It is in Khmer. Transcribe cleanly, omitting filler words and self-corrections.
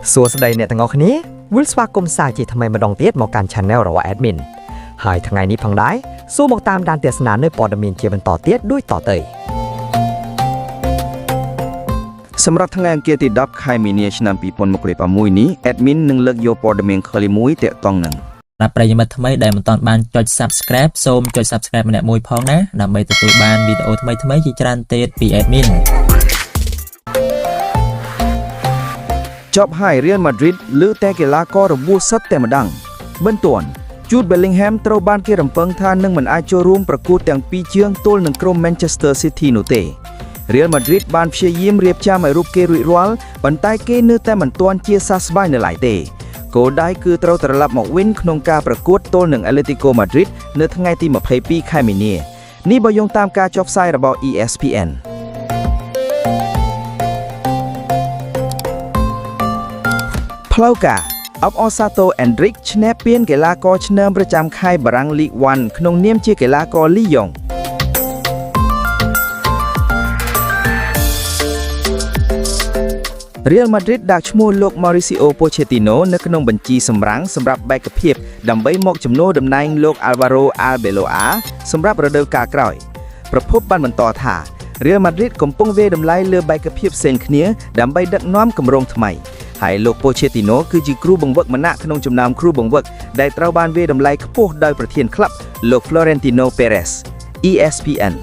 សួស្តីអ្នកទាំងអស់គ្នាវិលស្វាគមន៍សាជាថ្មីម្ដងទៀតមកកាន់ Channel របស់ Admin ហើយថ្ងៃនេះផងដែរសួរមកតាមដានទស្សនានៅព័ត៌មានជាបន្តទៀតដូចតទៅសម្រាប់ថ្ងៃអង្គារទី10ខែមីនាឆ្នាំ2021នេះ Admin នឹងលើកយកព័ត៌មានខ្លីមួយទាក់ទងនឹងប្រិយមិត្តថ្មីដែលមិនទាន់បានចុច Subscribe សូមចុច Subscribe ម្នាក់មួយផងណាដើម្បីទទួលបានវីដេអូថ្មីៗជាច្រើនទៀតពី Admin ចប់ហើយ Real Madrid លើតែកីឡាកររបួសសិតតែម្ដងបន្ទាន់ Jude Bellingham ត្រូវបានគេរំពឹងថានឹងមិនអាចចូលរួមប្រកួតទាំងពីរជើងទល់នឹងក្រុម Manchester City នោះទេ Real Madrid បានព្យាយាមរៀបចំឲ្យរូបគេរួចរាល់ប៉ុន្តែគេនៅតែមិនទាន់ជាសះស្បើយនៅឡើយទេគោលដៅគឺត្រូវត្រឡប់មកវិញក្នុងការប្រកួតទល់នឹង Atletico Madrid នៅថ្ងៃទី22ខែមីនានេះបើយោងតាមការចុះផ្សាយរបស់ ESPNផ្លូវការអបអសាតូអេនឌ្រិកឈ្នះពានកីឡាករឆ្នើមប្រចាំខេត្តបារាំងលីក1ក្នុងនាមជាកីឡាករលីយ៉ុងReal Madrid ដាក់ឈ្មោះលោក Mauricio Pochettino នៅក្នុងបញ្ជីសម្រាំងសម្រាប់បេក្ខភាពដើម្បីមកជំនួសតំណែងលោក Alvaro Arbeloa សម្រាប់រដូវកាលក្រោយប្រភពបានបន្តថា Real Madrid កំពុងវាយតម្លៃលើបេក្ខភាពផ្សេងគ្នាដើម្បីដឹកនាំគម្រោងថ្មីហើយលោក Pochettino គឺជាគ្រូបង្វឹកម្នាក់ក្នុងចំណោមគ្រូបង្វឹកដែលត្រូវបានវាយតម្លៃខ្ពស់ដោយប្រធានក្លឹបលោក Florentino Perez ESPN